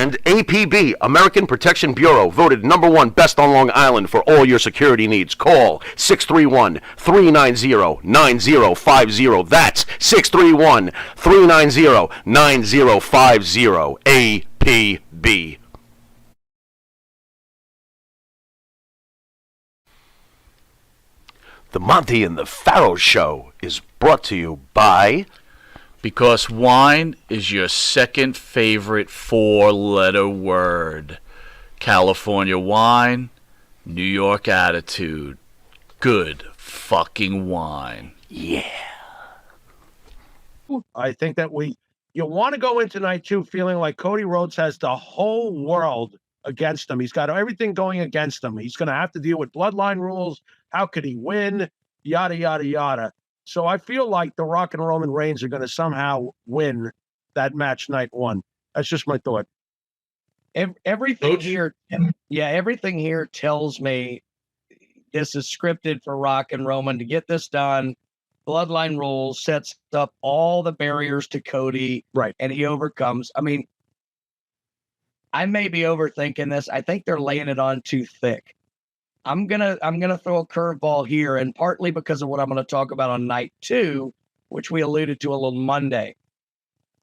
And APB, American Protection Bureau, voted #1 best on Long Island for all your security needs. Call 631-390-9050. That's 631-390-9050. APB. The Monty and the Pharaoh Show is brought to you by... Because wine is your second favorite four-letter word. California wine, New York attitude. Good fucking wine. Yeah. I think that you want to go into night 2 feeling like Cody Rhodes has the whole world against him. He's got everything going against him. He's going to have to deal with bloodline rules. How could he win? Yada, yada, yada. So I feel like The Rock and Roman Reigns are going to somehow win that match night 1. That's just my thought. Everything here tells me this is scripted for Rock and Roman to get this done. Bloodline rules sets up all the barriers to Cody, right? And he overcomes. I mean, I may be overthinking this. I think they're laying it on too thick. I'm gonna throw a curveball here, and partly because of what I'm gonna talk about on night 2, which we alluded to a little Monday.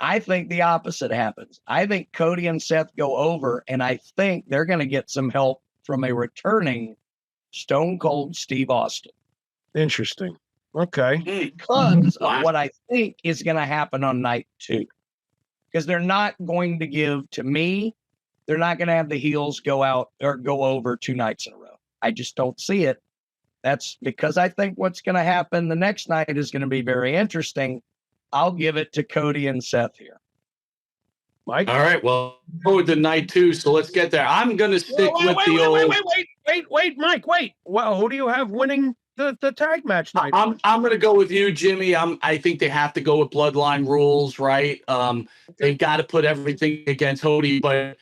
I think the opposite happens. I think Cody and Seth go over, and I think they're gonna get some help from a returning Stone Cold Steve Austin. Interesting. Okay. Because of what I think is gonna happen on night 2. Because they're not going to give, to me, they're not gonna have the heels go out or go over 2 nights in a row. I just don't see it. That's because I think what's going to happen the next night is going to be very interesting. I'll give it to Cody and Seth here. Mike? All right, well, go to night 2, so let's get there. I'm going to stick with the old... Wait, Mike, wait. Well, who do you have winning the tag match night? I'm going to go with you, Jimmy. I think they have to go with bloodline rules, right? They've got to put everything against Cody, but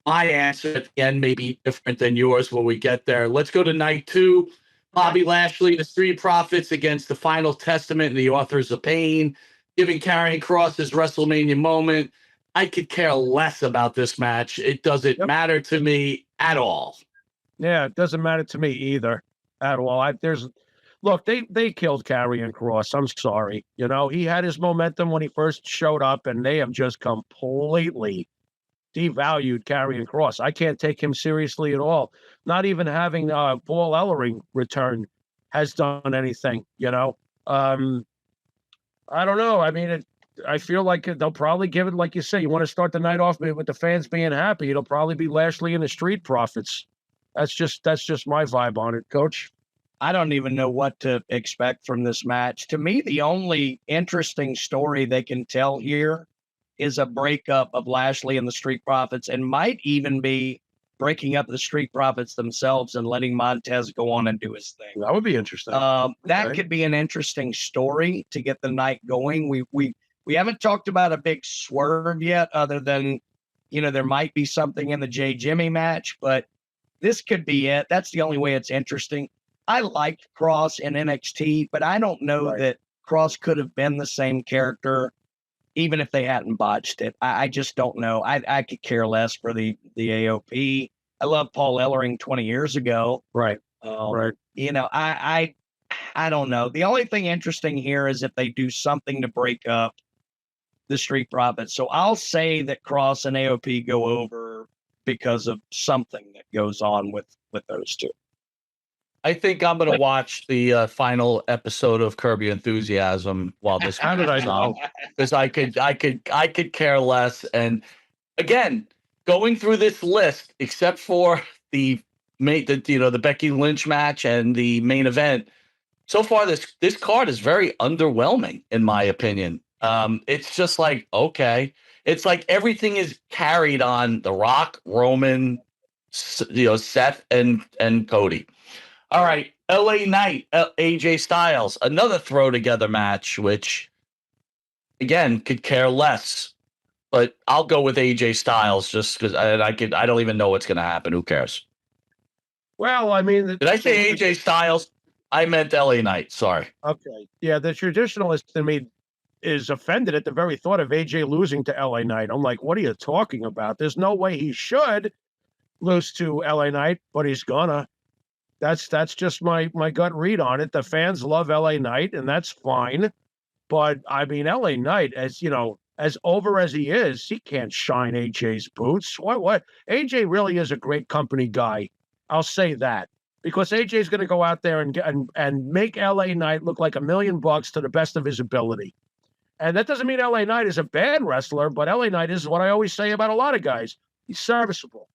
my answer at the end may be different than yours when we get there. Let's go to night 2. Bobby Lashley, the Street Profits against the Final Testament and the Authors of Pain, giving Karrion Kross his WrestleMania moment. I could care less about this match. It doesn't matter to me at all. Yeah, it doesn't matter to me either at all. Look, they killed Karrion Kross. I'm sorry. You know, he had his momentum when he first showed up, and they have just completely devalued Karrion Kross. I can't take him seriously at all. Not even having Paul Ellering return has done anything, you know. I don't know. I mean, I feel like they'll probably give it, like you say, you want to start the night off with the fans being happy. It'll probably be Lashley and the Street Profits. That's just my vibe on it, Coach. I don't even know what to expect from this match. To me, the only interesting story they can tell here is a breakup of Lashley and the Street Profits, and might even be breaking up the Street Profits themselves and letting Montez go on and do his thing. That would be interesting. That could be an interesting story to get the night going. We haven't talked about a big swerve yet, other than, you know, there might be something in the J Jimmy match, but this could be it. That's the only way it's interesting. I liked Kross in NXT, but I don't know that Kross could have been the same character even if they hadn't botched it. I just don't know. I could care less for the AOP. I love Paul Ellering 20 years ago. Right. You know, I don't know. The only thing interesting here is if they do something to break up the Street Profits. So I'll say that Kross and AOP go over because of something that goes on with those two. I think I'm going to watch the final episode of Curb Your Enthusiasm while this. How did I know? Because I could care less. And again, going through this list, except for the Becky Lynch match and the main event, so far this card is very underwhelming in my opinion. It's just like, okay, it's like everything is carried on The Rock, Roman, Seth, and Cody. All right, LA Knight, AJ Styles, another throw together match, which again could care less, but I'll go with AJ Styles just because I don't even know what's going to happen. Who cares? Well, I mean, did I say AJ Styles? I meant LA Knight. Sorry. Okay, yeah, the traditionalist in me is offended at the very thought of AJ losing to LA Knight. I'm like, what are you talking about? There's no way he should lose to LA Knight, but he's gonna. That's just my gut read on it. The fans love LA Knight, and that's fine. But I mean, LA Knight, as you know, as over as he is, he can't shine AJ's boots. What? AJ really is a great company guy. I'll say that. Because AJ's going to go out there and make LA Knight look like $1 million to the best of his ability. And that doesn't mean LA Knight is a bad wrestler, but LA Knight is what I always say about a lot of guys. He's serviceable,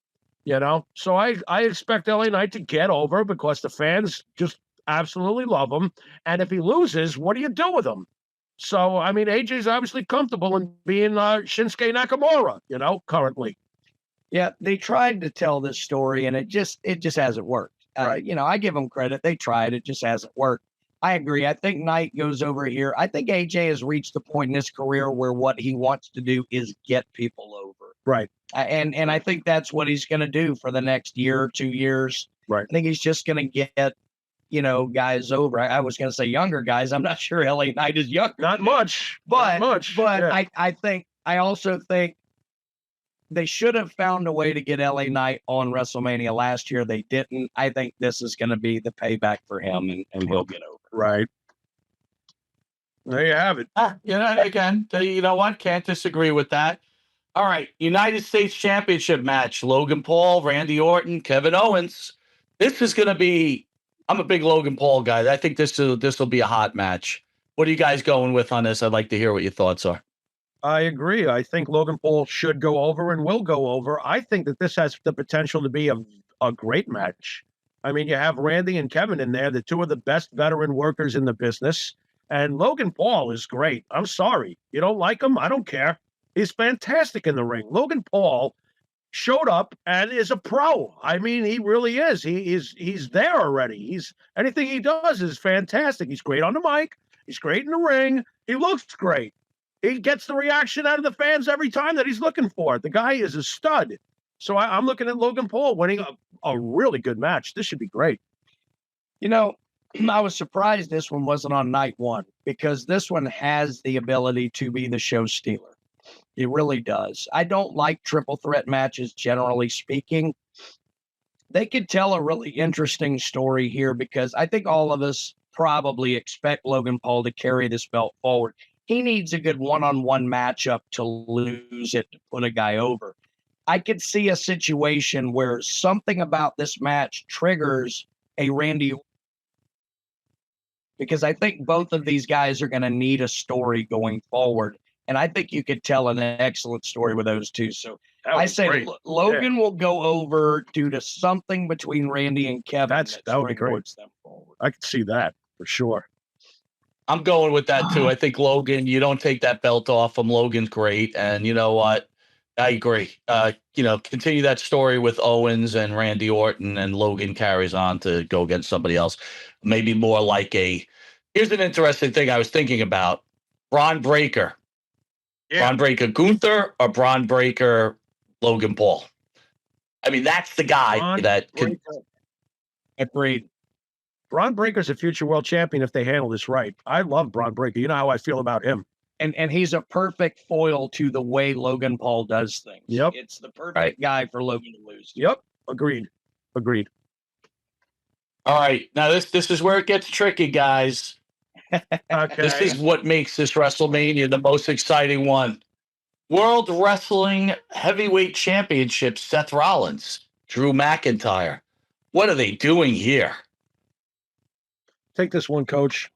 you know? So I expect LA Knight to get over because the fans just absolutely love him. And if he loses, what do you do with him? So, I mean, AJ's obviously comfortable in being Shinsuke Nakamura, you know, currently. Yeah, they tried to tell this story, and it just hasn't worked. Right. You know, I give them credit. They tried. It just hasn't worked. I agree. I think Knight goes over here. I think AJ has reached the point in his career where what he wants to do is get people over. Right. And I think that's what he's going to do for the next year or 2 years. Right. I think he's just going to get, you know, guys over. I was going to say younger guys. I'm not sure LA Knight is younger. Not much. But Yeah. I also think they should have found a way to get LA Knight on WrestleMania last year. They didn't. I think this is going to be the payback for him, and he'll get over. Right. There you have it. You know, again, you know what? Can't disagree with that. All right, United States Championship match: Logan Paul, Randy Orton, Kevin Owens. This is going to be. I'm a big Logan Paul guy. I think this will be a hot match. What are you guys going with on this? I'd like to hear what your thoughts are. I agree. I think Logan Paul should go over and will go over. I think that this has the potential to be a great match. I mean, you have Randy and Kevin in there, the two of the best veteran workers in the business. And Logan Paul is great. I'm sorry. You don't like him? I don't care. He's fantastic in the ring. Logan Paul showed up and is a pro. I mean, he really is. He's there already. Anything he does is fantastic. He's great on the mic. He's great in the ring. He looks great. He gets the reaction out of the fans every time that he's looking for. The guy is a stud. So I'm looking at Logan Paul winning a really good match. This should be great. You know, I was surprised this one wasn't on night one because this one has the ability to be the show stealer. It really does. I don't like triple threat matches, generally speaking. They could tell a really interesting story here because I think all of us probably expect Logan Paul to carry this belt forward. He needs a good one-on-one matchup to lose it, to put a guy over. I could see a situation where something about this match triggers a Randy, because I think both of these guys are going to need a story going forward. And I think you could tell an excellent story with those two. So I say Logan will go over due to something between Randy and Kevin. That would be great. Them forward. I could see that for sure. I'm going with that too. I think Logan, you don't take that belt off him. Logan's great. And you know what? I agree. You know, continue that story with Owens and Randy Orton, and Logan carries on to go against somebody else. Maybe more like here's an interesting thing I was thinking about. Braun Breaker. Yeah. Braun Breaker Gunther or Braun Breaker Logan Paul. I mean, that's the guy that can. Agreed. Braun Breaker's a future world champion if they handle this right. I love Braun Breaker. You know how I feel about him. And he's a perfect foil to the way Logan Paul does things. Yep. It's the perfect guy for Logan to lose. Yep. Agreed. All right. Now this is where it gets tricky, guys. Okay. This is what makes this WrestleMania the most exciting one. World Wrestling Heavyweight Championship, Seth Rollins, Drew McIntyre. What are they doing here? Take this one, Coach.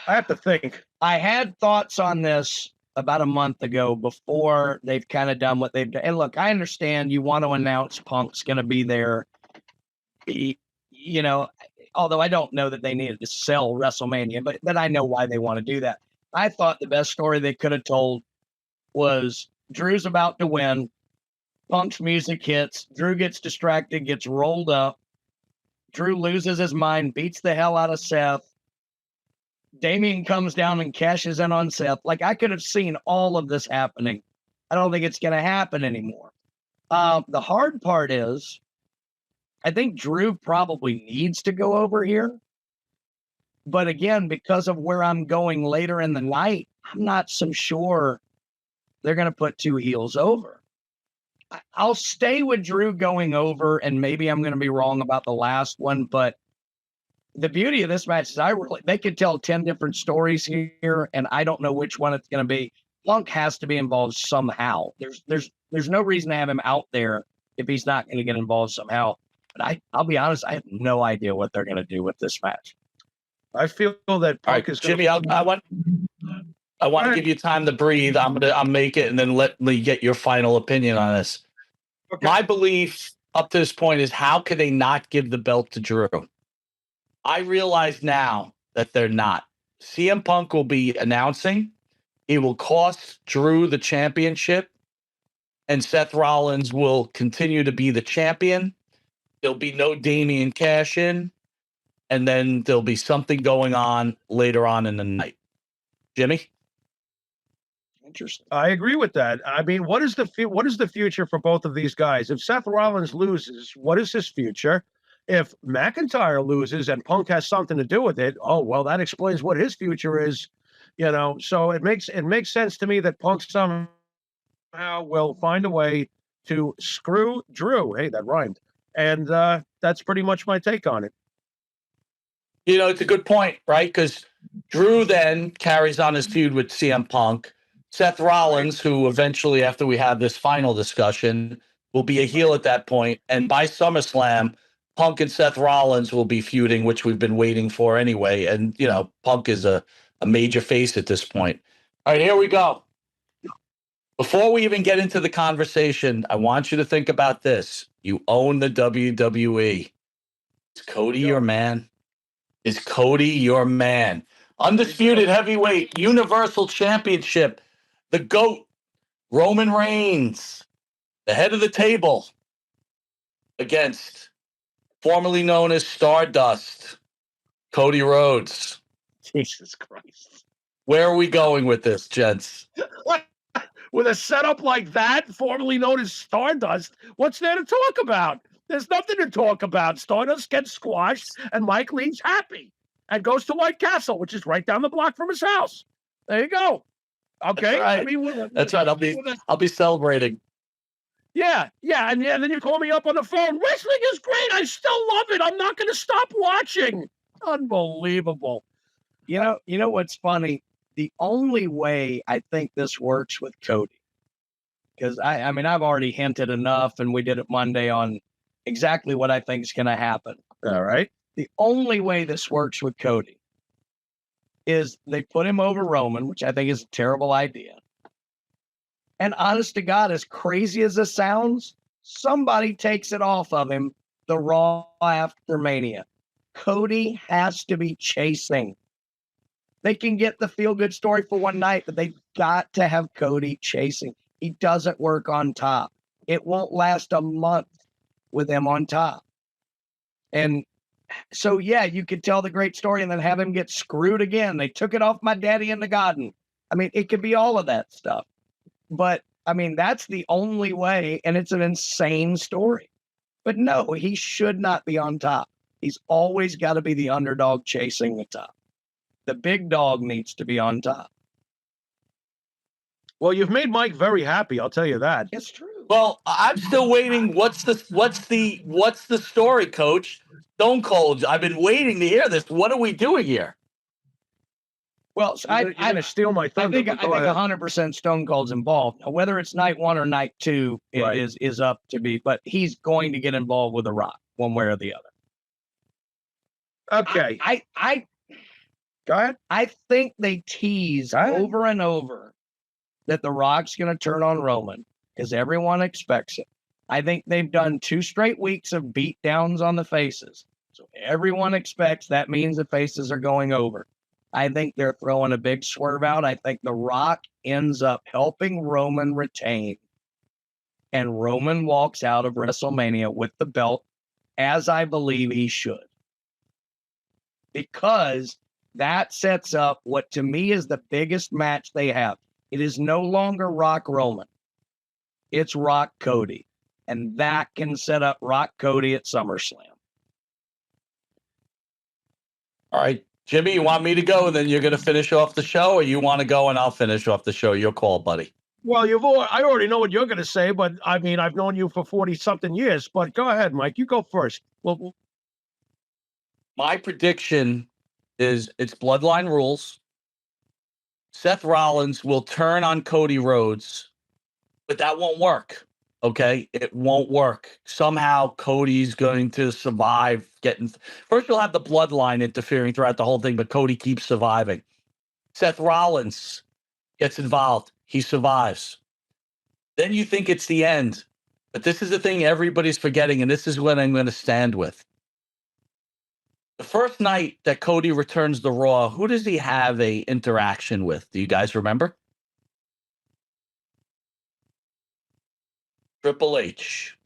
I have to think. I had thoughts on this about a month ago before they've kind of done what they've done. And look, I understand you want to announce Punk's going to be there. You know, although I don't know that they needed to sell WrestleMania, but I know why they want to do that. I thought the best story they could have told was Drew's about to win. Punk's music hits. Drew gets distracted, gets rolled up. Drew loses his mind, beats the hell out of Seth. Damian comes down and cashes in on Seth. Like, I could have seen all of this happening. I don't think it's going to happen anymore. The hard part is, I think Drew probably needs to go over here. But again, because of where I'm going later in the night, I'm not so sure they're going to put two heels over. I'll stay with Drew going over, and maybe I'm going to be wrong about the last one, but the beauty of this match is they could tell 10 different stories here, and I don't know which one it's going to be. Punk has to be involved somehow. There's no reason to have him out there if he's not going to get involved somehow. But I'll be honest, I have no idea what they're going to do with this match. I feel that Punk is Jimmy, I want to give you time to breathe. I'll make it and then let me get your final opinion on this. Okay. My belief up to this point is, how could they not give the belt to Drew? I realize now that they're not. CM Punk will be announcing. It will cost Drew the championship, and Seth Rollins will continue to be the champion. There'll be no Damian cash in, and then there'll be something going on later on in the night. Jimmy? Interesting. I agree with that. I mean, what is the future for both of these guys? If Seth Rollins loses, what is his future? If McIntyre loses and Punk has something to do with it, oh well, that explains what his future is. So it makes sense to me that Punk somehow will find a way to screw Drew. Hey, that rhymed. And that's pretty much my take on it. It's a good point, right? Because Drew then carries on his feud with CM Punk. Seth Rollins, who eventually, after we have this final discussion, will be a heel at that point. And by SummerSlam, Punk and Seth Rollins will be feuding, which we've been waiting for anyway. And, Punk is a major face at this point. All right, here we go. Before we even get into the conversation, I want you to think about this. You own the WWE. Is Cody your man? Is Cody your man? Undisputed heavyweight universal championship. The GOAT, Roman Reigns, the head of the table, against formerly known as Stardust, Cody Rhodes. Jesus Christ. Where are we going with this, gents? With a setup like that, formerly known as Stardust, what's there to talk about? There's nothing to talk about. Stardust gets squashed, and Mike leaves happy and goes to White Castle, which is right down the block from his house. There you go. Okay, That's right. That's right. I'll be celebrating. Yeah, and then you call me up on the phone. Wrestling is great. I still love it. I'm not going to stop watching. Unbelievable. You know what's funny? The only way I think this works with Cody, because I mean, I've already hinted enough, and we did it Monday on exactly what I think is going to happen. All right. The only way this works with Cody is they put him over Roman, which I think is a terrible idea. And honest to God, as crazy as this sounds, somebody takes it off of him the Raw after Mania. Cody has to be chasing. They can get the feel-good story for one night, but they've got to have Cody chasing. He doesn't work on top. It won't last a month with him on top. And so, yeah, you could tell the great story and then have him get screwed again. They took it off my daddy in the garden. I mean, it could be all of that stuff. But, I mean, that's the only way, and it's an insane story. But no, he should not be on top. He's always got to be the underdog chasing the top. The big dog needs to be on top. Well, you've made Mike very happy, I'll tell you that. It's true. Well, I'm still waiting. What's the story, Coach? Stone Cold. I've been waiting to hear this. What are we doing here? Well, so You're going to steal my I thunder. think 100% Stone Cold's involved. Now, whether it's night one or night two Right. is up to be, but he's going to get involved with The Rock one way or the other. Okay. I Go ahead. I think they tease over and over that The Rock's going to turn on Roman because everyone expects it. I think they've done 2 straight weeks of beat downs on the faces. So everyone expects that means the faces are going over. I think they're throwing a big swerve out. I think The Rock ends up helping Roman retain. And Roman walks out of WrestleMania with the belt, as I believe he should. Because that sets up what to me is the biggest match they have. It is no longer Rock Roman. It's Rock Cody. And that can set up Rock Cody at SummerSlam. All right, Jimmy, you want me to go and then you're going to finish off the show, or you want to go and I'll finish off the show? Your call, buddy. Well, I already know what you're going to say, but I mean, I've known you for 40-something years. But go ahead, Mike. You go first. Well, My prediction is it's Bloodline rules. Seth Rollins will turn on Cody Rhodes, but that won't work. Okay, it won't work. Somehow Cody's going to survive getting. First, you'll have the Bloodline interfering throughout the whole thing, but Cody keeps surviving. Seth Rollins gets involved. He survives. Then you think it's the end. But this is the thing everybody's forgetting, and this is what I'm going to stand with. The first night that Cody returns to Raw, who does he have a interaction with? Do you guys remember? Triple H.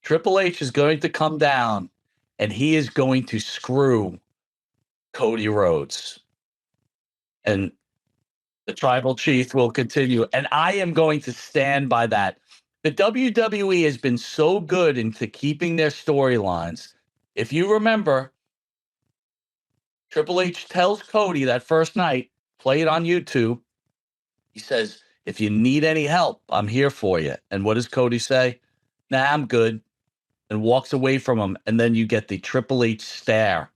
Triple H is going to come down, and he is going to screw Cody Rhodes. And the tribal chief will continue. And I am going to stand by that. The WWE has been so good into keeping their storylines. If you remember, Triple H tells Cody that first night, play it on YouTube. He says, if you need any help, I'm here for you. And what does Cody say? Nah, I'm good. And walks away from him. And then you get the Triple H stare.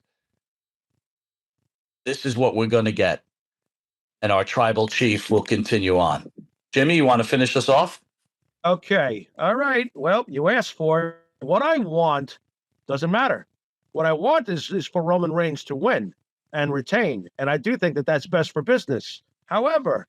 This is what we're going to get. And our tribal chief will continue on. Jimmy, you want to finish us off? okay. All right. Well, you asked for it. What I want doesn't matter. What I want is for Roman Reigns to win and retain. And I do think that that's best for business. However,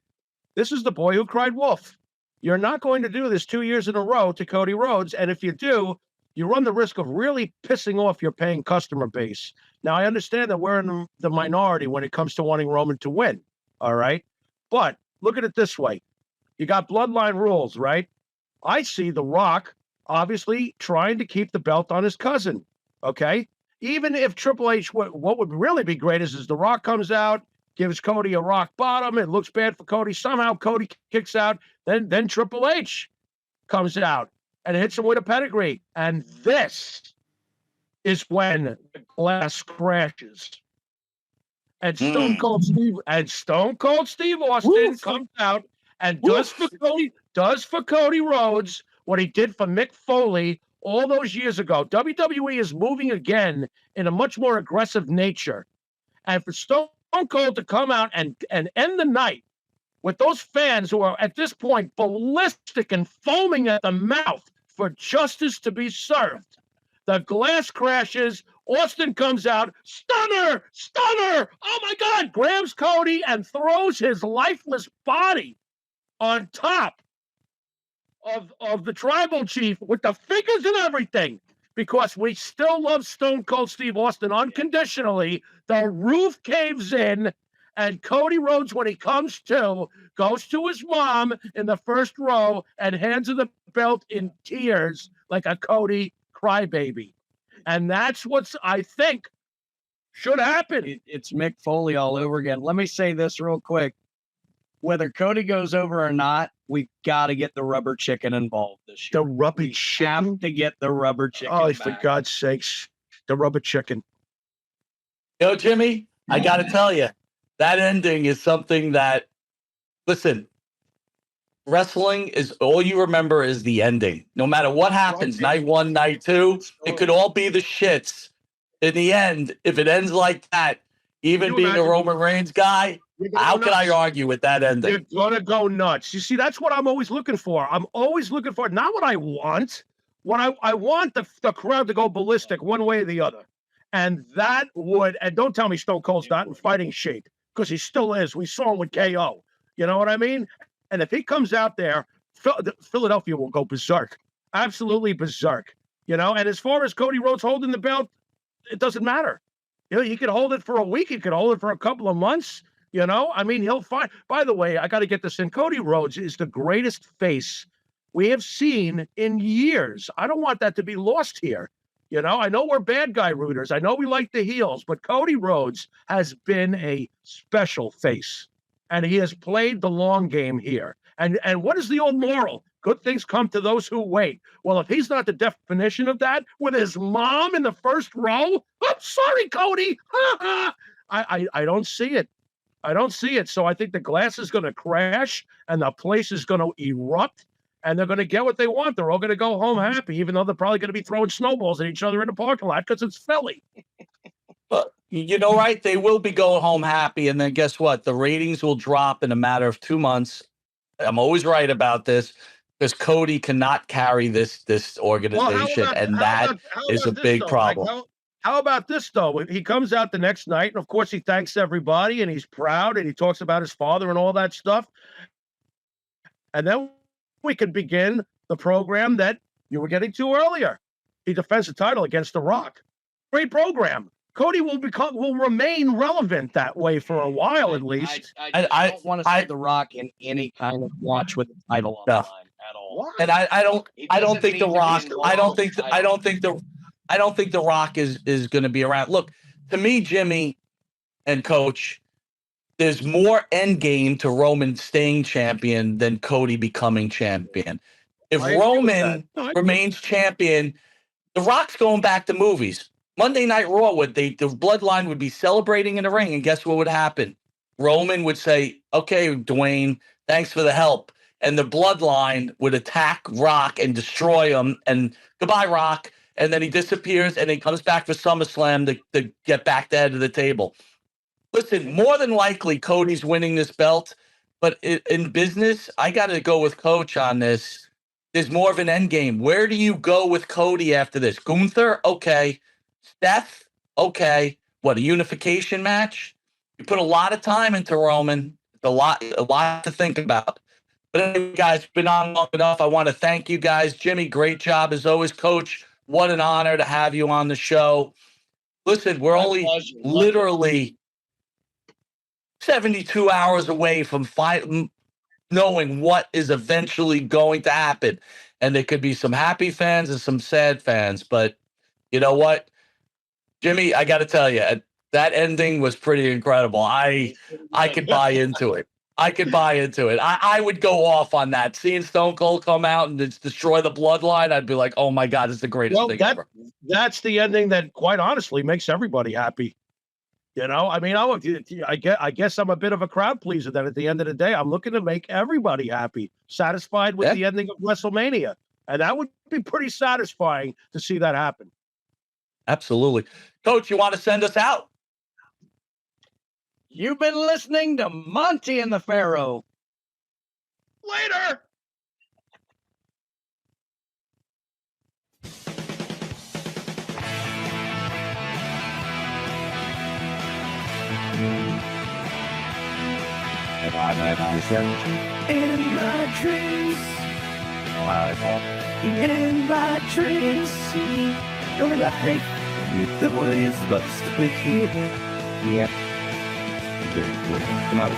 this is the boy who cried wolf. You're not going to do this 2 years in a row to Cody Rhodes. And if you do, you run the risk of really pissing off your paying customer base. Now, I understand that we're in the minority when it comes to wanting Roman to win. All right. But look at it this way. You got bloodline rules, right? I see The Rock obviously trying to keep the belt on his cousin. Okay. Even if Triple H, what would really be great is The Rock comes out, gives Cody a rock bottom. It looks bad for Cody. Somehow Cody kicks out. Then Triple H comes out and hits him with a pedigree. And this is when the glass crashes. And Stone Cold Steve Austin comes out and does for Cody Rhodes what he did for Mick Foley all those years ago. WWE is moving again in a much more aggressive nature. And for Stone Cold to come out and end the night with those fans who are at this point ballistic and foaming at the mouth for justice to be served. The glass crashes. Austin comes out. Stunner! Oh my God! Grabs Cody and throws his lifeless body on top of the tribal chief with the figures and everything. Because we still love Stone Cold Steve Austin unconditionally. The roof caves in, and Cody Rhodes, when he comes to, goes to his mom in the first row and hands her the belt in tears like a Cody crybaby. And that's what's, I think, should happen. It's Mick Foley all over again. Let me say this real quick. Whether Cody goes over or not, we've got to get the rubber chicken involved this year. The rubber chicken? Have to get the rubber chicken Oh, back. for God's sakes. The rubber chicken. You know, Jimmy, I got to tell you, that ending is something that, listen, wrestling is all you remember is the ending. No matter what happens, night one, night two, it could all be the shits. In the end, if it ends like that, even being a Roman Reigns guy, how can I argue with that ending? You're going to go nuts. You see, that's what I'm always looking for. I'm always looking for not what I want. What I want the crowd to go ballistic one way or the other. And that would, and don't tell me Stone Cold's not in fighting shape, because he still is. We saw him with KO. You know what I mean? And if he comes out there, Philadelphia will go berserk. Absolutely berserk. You know, and as far as Cody Rhodes holding the belt, it doesn't matter. You know, he could hold it for a week. He could hold it for a couple of months. You know, I mean, he'll fight. By the way, I got to get this in. Cody Rhodes is the greatest face we have seen in years. I don't want that to be lost here. You know, I know we're bad guy rooters. I know we like the heels, but Cody Rhodes has been a special face, and he has played the long game here. And what is the old moral? Good things come to those who wait. Well, if he's not the definition of that, with his mom in the first row, I'm sorry, Cody. I don't see it. I don't see it. So I think the glass is going to crash and the place is going to erupt and they're going to get what they want. They're all going to go home happy, even though they're probably going to be throwing snowballs at each other in the parking lot because it's Philly. But you know, right? They will be going home happy. And then guess what? The ratings will drop in a matter of 2 months. I'm always right about this because Cody cannot carry this organization. And that is a big problem. How about this, though? He comes out the next night, and of course, he thanks everybody, and he's proud, and he talks about his father and all that stuff. And then we can begin the program that you were getting to earlier. He defends the title against The Rock. Great program. Cody will remain relevant that way for a while, at least. I don't want to see The Rock in any kind of watch with the title on the line at all. And I don't think The Rock. I don't think The Rock is going to be around. Look, to me, Jimmy and Coach, there's more end game to Roman staying champion than Cody becoming champion. If Roman remains champion, The Rock's going back to movies. Monday Night Raw, the bloodline would be celebrating in the ring, and guess what would happen? Roman would say, "Okay, Dwayne, thanks for the help," and the bloodline would attack Rock and destroy him. And goodbye, Rock. And then he disappears, and he comes back for SummerSlam to get back to the head of the table. Listen, more than likely, Cody's winning this belt, but in business, I got to go with Coach on this. There's more of an end game. Where do you go with Cody after this? Gunther? Okay. Steph? Okay. What, a unification match? You put a lot of time into Roman. A lot to think about. But anyway, guys, been on long enough. I want to thank you guys. Jimmy, great job as always, Coach. What an honor to have you on the show. Listen, we're only literally 72 hours away from knowing what is eventually going to happen. And there could be some happy fans and some sad fans. But you know what? Jimmy, I got to tell you, that ending was pretty incredible. I could buy into it. I would go off on that. Seeing Stone Cold come out and destroy the bloodline, I'd be like, oh my God, it's the greatest thing ever. That's the ending that, quite honestly, makes everybody happy. You know, I mean, I guess I'm a bit of a crowd pleaser. That at the end of the day, I'm looking to make everybody happy, satisfied with the ending of WrestleMania. And that would be pretty satisfying to see that happen. Absolutely. Coach, you want to send us out? You've been listening to Monty and the Pharaoh. Later. In my dreams, you're like the way it's supposed to be. Yeah. Come on.